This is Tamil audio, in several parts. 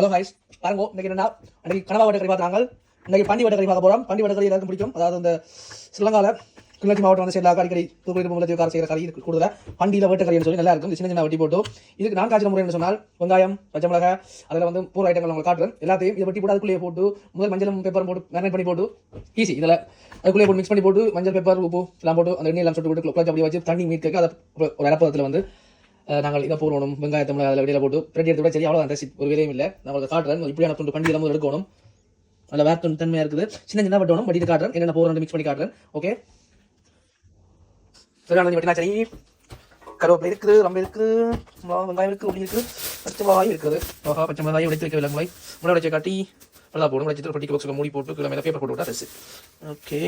ஹலோ ஹைஸ் பாருங்க, இன்னைக்கு என்னன்னா அன்றைக்கி கனவா வட்டக்கறி பார்த்தாங்க. இன்னைக்கு பண்டி வட்டக்கறி பார்க்க போகிறோம். பண்டி வட்டக்கறி எல்லாருக்கும் பிடிக்கும். அதாவது இந்த ஸ்ரீலங்காவில் கிளிநொச்சி மாவட்டம் வந்து சேர்ந்த கறிக்கறி தூக்குடி முள்ளத்தி கார செய்கிற கறி கூடுதல் பண்டியில் வட்டக்கறின்னு சொல்லி நல்லா இருக்கும். சின்ன சின்ன வட்டி போட்டு இதுக்கு நான் காய்ச்சல் முறை என்று சொன்னால் வெங்காயம், பச்சை மிளகாய், அதில் வந்து பூர ஐட்டங்கள் உங்களுக்கு காட்டுறேன். எல்லாத்தையும் இதை வெட்டி போட்டு அதுக்குள்ளேயே போட்டு முதல் மஞ்சளும் பெப்பரும் போட்டு மேரினேட் பண்ணி போட்டு ஈஸி. இதில் அதுக்குள்ளேயே போட்டு மிக்ஸ் பண்ணி போட்டு மஞ்சள் பெப்பர் உப்பு எல்லாம் போட்டு அந்த எண்ணெய் எல்லாம் சுட்டு போட்டு குழச்சி அப்படியே வச்சு தண்ணி மீட்க அதை ஒரு அரைப்பதத்தில் வந்து நாங்கள் இதை போடணும். வெங்காயத்தை அதில் வெளியில் போட்டு ரெடி எடுத்து விட சரி அவ்வளோ ரெசிப் ஒரு வேலையும் இல்லை. நான் உங்களுக்கு காட்டுறேன். இப்படியான துண்டு பண்டி எல்லாம் எடுக்கணும். அதில் வேறு தன்மையாக இருக்குது. சின்ன சின்ன பட்டணும் பட்டி காட்டுறேன். என்னென்ன போகிறோம் மிக்ஸ் பண்ணி காட்டுறேன். ஓகே, வெட்டினா சரி. கருவேப்பிலை இருக்குது, ரொம்ப இருக்குது, வெங்காயம் இருக்குது, உளி இருக்குது, பச்சை மிளகாயும் இருக்குது. பச்சை மிளகாயும் உடைத்து வைக்க விலங்குலை முளை உடைச்ச காட்டி நல்லா போடும். உடைச்சிட்டு பட்டி பாக்ஸில் மூடி போட்டு கிலோ மேலே பேப்பர் போட்டு விட்டா ரெசி. ஓகே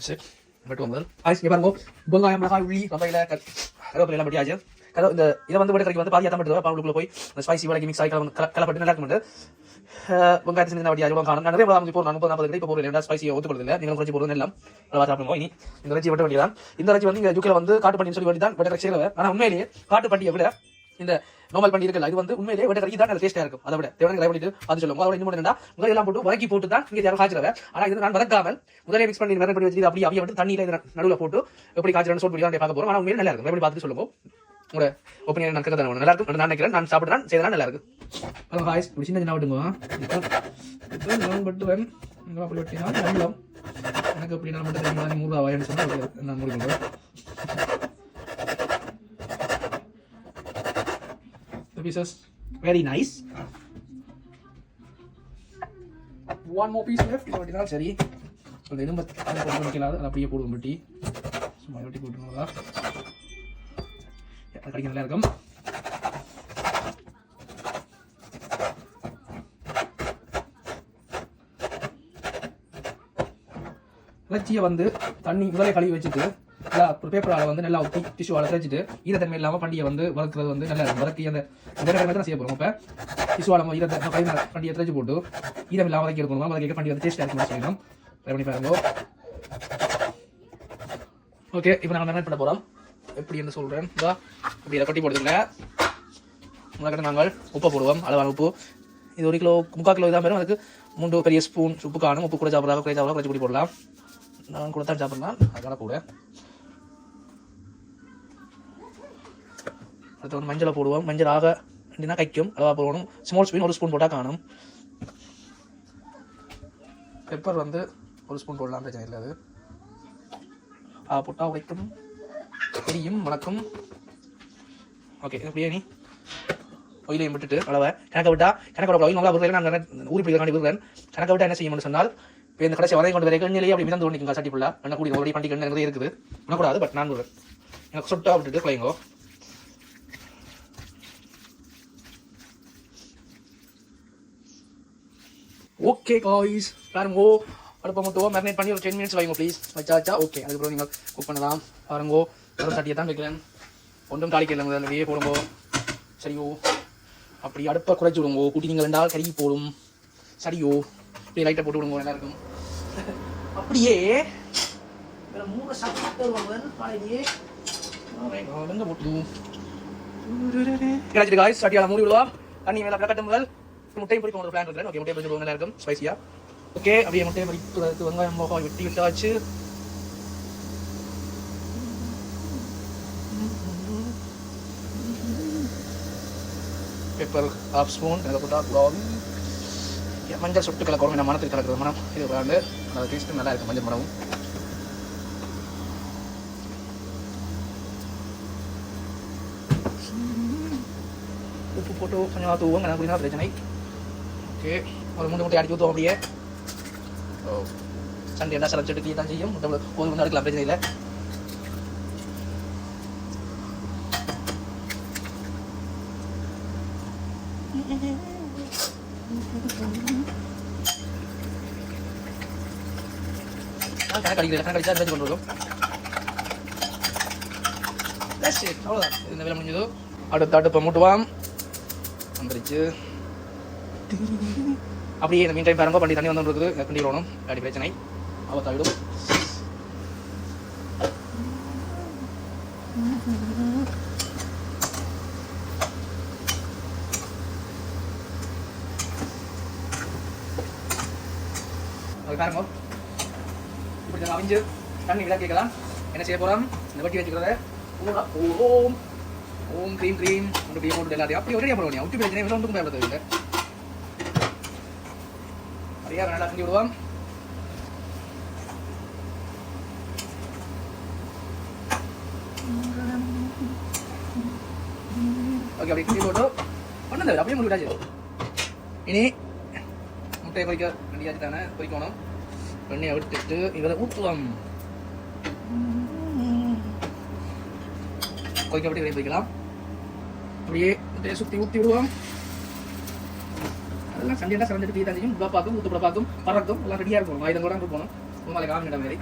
சரி மட்டும் வந்தது ஆயிஸ் பாருங்க. வெங்காயம், மிளகாய், உள்ளி, வெங்காயில கருவேப்பிலை எல்லாம் பட்டியாச்சு. இந்த இதை வந்து விட கறிக்கு வந்து பாதி அத்தம் எடுத்து பாவுக்குள்ள போய் அந்த ஸ்பைசி வடக்கி மிக்ஸ் ஆகி கலப்பட்டு நல்லா இருக்கும். வெங்காயத்தை சின்ன வட்டியாக எவ்வளோ காணும். நிறைய போகிறோம். 30-40 இப்போ போகிறேன். ஸ்பைசி ஒத்துக்கொடுது இல்லை. நீங்கள் குறைச்சி போகிறது எல்லாம் சாப்பிடுவோம். இனி இந்த ரச்சி வெட்ட வேண்டியதான். இந்த ரச்சி வந்து இங்கே யூக்கில் வந்து காட்டு பண்டின்னு சொல்லி வேண்டி தான் வெட்ட செய்யலை. ஆனால் உண்மையிலேயே காட்டு பண்டியை விட இந்த நார்மல் பண்டி இருக்குல்ல, இது வந்து உண்மையிலேயே வெட்ட கறி தான் நல்ல டேஸ்ட்டாக இருக்கும். அதை விட தேவையான ட்ரை பண்ணிட்டு அது சொல்லுவோம். அதோட இன்னும் என்னன்னா முதல் எல்லாம் போட்டு வதக்கி போட்டு தான் இங்கே யாரும் காய்ச்சிடுவேன். ஆனால் இது நான் வதக்காமல் முதலே மிக்ஸ் பண்ணி மேரினேட் பண்ணி வச்சு அப்படியே அப்படியே வந்து தண்ணியில் நடுவில் போட்டு எப்படி காய்ச்சிடணும் சொல்லி பார்க்க போகிறோம். ஆனால் உண்மையிலே நல்லா இருக்கும். எப்படி பார்த்துட்டு சொல்லுவோம். உங்களோட ஒப்பீனியன் நான் கேட்க நல்லா இருக்கும். நான் நினைக்கிறேன். நான் சாப்பிட்றேன் செய்யறேன் நல்லா இருக்கு. ஹலோ ஹாய்ஸ், இப்படி சின்ன சின்ன விட்டுங்க. பட்டுவேன் அப்படி வெட்டினா வெள்ளம் எனக்கு எப்படி நான் மட்டும் தெரியுமா 100 ரூபாய்னு சொன்னால் நான் முடிக்கணும். The pieces very nice. One more piece left. வெட்டினா சரி. அந்த எதுவும் வைக்கலாது அது அப்படியே போடுவோம். வெட்டி சும்மா வெட்டி போட்டுருங்களா கடிக்க நல்லா இருக்கும். இறைச்சியை வந்து தண்ணி முதலே கழுவி வச்சுட்டு ஒரு பேப்பரால் வந்து நல்லா ஊற்றி டிஷ்யூவால் திரைச்சிட்டு ஈரத்தன்மை இல்லாமல் பண்டிகை வந்து வளர்க்குறது வந்து நல்லா இருக்கும். வதக்கி அந்த வேறு தான் செய்ய போகிறோம். இப்போ டிஷ்யூவால் பண்டிகை திரைச்சி போட்டு ஈரம் இல்லாமல் வதக்கி எடுக்கணும். வதக்கி பண்டிகை வந்து டேஸ்ட்டாக இருக்குன்னு சொல்லணும். ட்ரை பண்ணி பாருங்க. ஓகே, இப்போ நாங்கள் மேரினேட் பண்ண போகிறோம். எப்படி என்று சொல்கிறேன். இப்படி இதை கட்டி போடுறதுல முதல்கட்ட நாங்கள் உப்பை போடுவோம். அளவான உப்பு. இது 1 கிலோ 3/4 கிலோ இதாக பேரும். அதுக்கு 3 பெரிய ஸ்பூன் உப்பு காணும். உப்பு கூட சாப்பிட்றாங்க, குறை சாப்பிட்றா, குறைச்சி கூடி போடலாம். நான் கூட தான் சாப்பிட்றேன், அதனால கூட. அடுத்து வந்து மஞ்சளை போடுவோம். மஞ்சள் ஆக அப்படின்னா கைக்கும் அளவாக போடணும். ஸ்மால் ஸ்பூன் 1 ஸ்பூன் போட்டால் காணும். பெப்பர் வந்து 1 ஸ்பூன் போடலாம், பிரச்சனை இல்லை. அது போட்டால் வைக்கும் தெரியும் வணக்கம். ஓகே, அப்படியே நீ ஒயிலையும் விட்டுட்டு அளவை கணக்கை விட்டா கணக்கோட ஒயில் நல்லா விடுறேன். நான் ஊறி பிடிக்கிறாண்டி விடுறேன். கணக்கை விட்டா என்ன செய்யணும்னு சொன்னால் இப்போ இந்த கடைசி வரையும் கொண்டு வரைக்கும் எண்ணெயிலேயே அப்படி மிதந்து நிற்குங்க. சட்டி ஃபுல்லாக என்ன கூடிய ஒரே பண்டிகை நிறைய இருக்குது. பண்ணக்கூடாது, பட் நான் விடுறேன். எனக்கு சொட்டா விட்டுட்டு பிள்ளைங்கோ. ஓகே காய்ஸ் பாருங்கோ. அடுப்பை மட்டும் மேரினேட் பண்ணி ஒரு 10 மினிட்ஸ் வைங்க ப்ளீஸ். வச்சாச்சா ஓகே. அதுக்கப்புறம் நீங்கள் குக் பண்ணலாம். பாருங்கோ, ஒரு சட்டியை தான் வைக்கிறேன். ஒன்றும் தாளிக்கல, நிறைய போடுங்கோ. சரியோ, அப்படி அடுப்பை குறைச்சி விடுங்கோ. கூட்டினீங்க ரெண்டால் கறி போடும். சரியோ, இப்படி லைட்டை போட்டு விடுங்கோ, நல்லா இருக்கும். அப்படியே வேற 3 சாப்பிட்டு வருவாங்க காலையிலேயே. வெங்க போட்டு கிடைச்சிட்டு காய்ஸ். சட்டியால் மூடி விடுவா. தண்ணி மேலே கட்ட முதல் முட்டையும் பிடிக்கும் ஒரு பிளான் இருக்கிறேன். ஓகே, முட்டையை பிடிச்சி நல்லா இருக்கும் ஸ்பைசியாக. ஓகே, அப்படியே முட்டையை பிடிக்கிறதுக்கு வெங்காயம் மிளகாய் வெட்டி விட்டாச்சு. பெப்பர் 1/2 ஸ்பூன் அதை போட்டால் மஞ்சள் சுட்டு கலக்கிறோம். என்ன மனத்துக்கு கலக்கிறது மனம் இது விளாண்டு அந்த டேஸ்ட்டு நல்லா இருக்கும். மஞ்சள் மனமும் உப்பு போட்டு கொஞ்சம் தூவும் அப்படின்னா பிரச்சனை. ஓகே, ஒரு 3 முட்டை அடிச்சு ஊற்றுவோம். அப்படியே சண்டை என்ன சில செடுக்கி தான் செய்யும். ஒரு வந்து அடுக்கலாம், பிரச்சனை இல்லை. கணக்கு அடிச்சா வச்சு கொண்டு வரும். அவ்வளோதான், இந்த வேலை முடிஞ்சதோ. அடுப்பை மூட்டுவான் வந்துருச்சு. அப்படியே இந்த மீன் டைம் பாருங்க. பண்டி தண்ணி வந்து இருக்குது. கிண்டி விடணும். அப்படி பிரச்சனை அவத்தாயிடும். அது பாருங்க இப்படி அவிஞ்சு தண்ணி விட கேட்கலாம். என்ன செய்ய போகிறோம்? இந்த வட்டி வச்சுக்கிறத ஓம் ஓம் க்ரீம் க்ரீம் ஒன்று அப்படியே போட்டு எல்லாத்தையும் அப்படி ஒரே போடுவோம். ஒட்டி பிரச்சனை இவ்வளோ ஒன்றுக்கும் பயப்படுறது இல்லை. நிறையா நல்லா செஞ்சு விடுவோம். ஓகே அப்படி கிண்டி போட்டு ஒன்றும் இல்லை அப்படியே முடிவிட்டாச்சு. இனி முட்டையை பொரிக்க ரெடியாச்சு தானே பொரிக்கணும். எண்ணெயை விட்டுட்டு இவரை ஊற்றுவோம். கொதிக்க விட்டு இதை பொரிக்கலாம். அப்படியே முட்டையை சுற்றி ஊற்றி விடுவோம். அதெல்லாம் சண்டையாக சரஞ்சிட்டு தீ தஞ்சியும் உப்பாக்கும் ஊத்துப்பட பார்க்கும் பறக்கும் எல்லாம் ரெடியாக இருக்கும். ஆயுதம் கூட இருக்கணும். உங்களை காமிட மாதிரி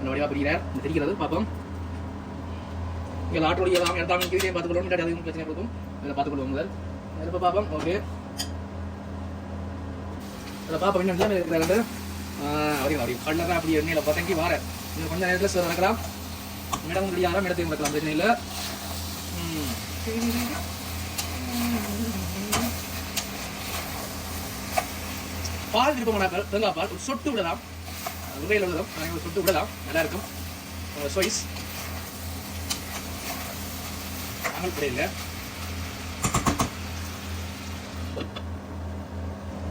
இந்த வடிவா பிடிக்கிறார். இந்த தெரிகிறது பார்ப்போம். இங்கே ஆட்டோடைய எல்லாம் எடுத்தாங்க கீழே பார்த்துக்கொள்ளும். இல்லாட்டி அதுவும் பிரச்சனை கொடுக்கும். இதில் பார்த்துக்கொள்வோம் முதல் இப்போ பார்ப்போம். ஓகே அதில் பார்ப்போம் இன்னும் இருக்கிறாங்க. அப்படி கண்ணை தான் அப்படி எண்ணெயில் பதங்கி வார இன்னும் கொஞ்சம் நேரத்தில் சார் நடக்கலாம். மேடம் முடியாத இடத்தையும் நடக்கலாம் பிரச்சனை இல்லை. பால் விருப்பமானாக்கள் தேங்காய் பால் ஒரு சொட்டு விடலாம். உரையில் விடலாம். ஒரு சொட்டு விடலாம். நல்லா இருக்கும். சாய்ஸ் நாங்கள் கூட இல்லை.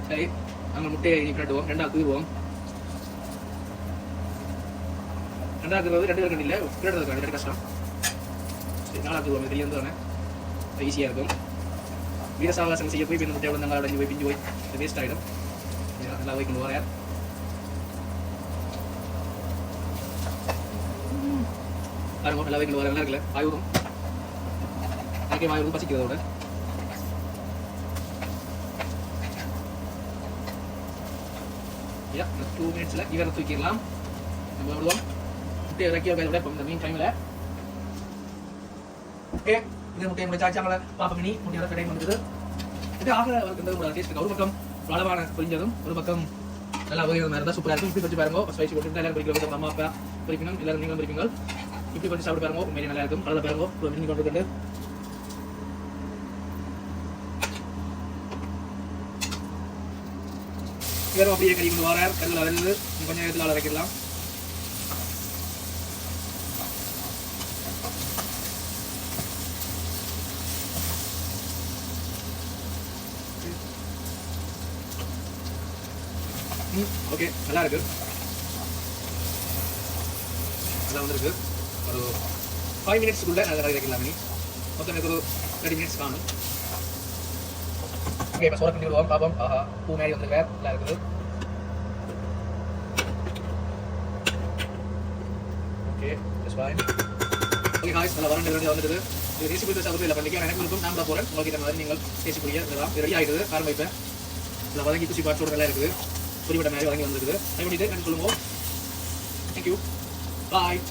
சரி நாங்கள் முட்டையை இனி கட்டுவோம். ரெண்டாவது தூருவோம். ரெண்டாவது 2 பேர் இல்லை கிரட்டுறதுக்கு கஷ்டம். சரி 4வது தூருவோம். தெரிய வந்து தானே ஈஸியாக இருக்கும். வீர சாவகாசம் செய்ய போய் பின் முட்டை விழுந்தாங்க அடைஞ்சு போய் பிஞ்சு போய் வேஸ்ட் ஆகிடும். நல்லா வைக்கணும் வர பாருங்க. நல்லா வைக்கணும் வர நல்லா இருக்குல்ல. ஆயுதம் எனக்கே ஆயுதம் பசிக்கிறதோட Yeah, 2 minutes இவரை தூக்கிடலாம். நம்ம விடுவோம். முட்டையை இறக்கி வைக்கிறத இந்த மீன் டைமில் ஓகே இது முட்டையை முடிச்சாச்சாங்கள பாப்பா மினி முட்டையோட டைம் வந்துடுது. இது ஆக இருக்கிறது டேஸ்ட். ஒரு பக்கம் அளவான பொரிஞ்சதும் ஒரு பக்கம் நல்லா வகை மாதிரி இருந்தால் சூப்பராக இருக்கும். இப்படி கொஞ்சம் பாருங்க. ஸ்பைசி போட்டு எல்லாரும் பொரிக்கிறோம். அம்மா அப்பா பொரிக்கணும். எல்லாரும் நீங்களும் பொரிப்பீங்க. இப்படி கொஞ்சம் சாப்பிட்டு பாருங்க. உண்மையிலே நல்லா இருக்கும். கலந்து பாருங்க. ஒரு மினி கொண்டு வெறும் அப்படியே கறிக்கு வரார். கல்லில் வருது. கொஞ்சம் நேரத்தில் ஆள வைக்கலாம். ஓகே நல்லா இருக்கு. நல்லா வந்துருக்கு. ஒரு 5 மினிட்ஸ்க்குள்ள நல்லா வைக்கலாம். மினி மொத்தம் எனக்கு ஒரு 30 மினிட்ஸ் காணும். ஓகே இப்போ சோற பண்ணி விடுவோம். பாப்போம். ஆஹா பூ மாதிரி வந்து வேறு நல்லா இருக்குது. Okay just fine. Okay guys நல்லா வரண்டு வந்துடுது. இது ரெசிபி பேச இல்லை பண்ணிக்க எனக்கு இருக்கும். நான் தான் போகிறேன். உங்களுக்கு இந்த மாதிரி நீங்கள் பேசிக்கூடிய இதெல்லாம் ரெடி ஆகிடுது. ஆரம்பிப்பேன். இல்லை வதங்கி குச்சி பாட்ஸோட நல்லா இருக்குது. பொரிவட்ட மாதிரி வதங்கி வந்துருக்குது. ட்ரை பண்ணிட்டு எனக்கு சொல்லுவோம். Thank you bye.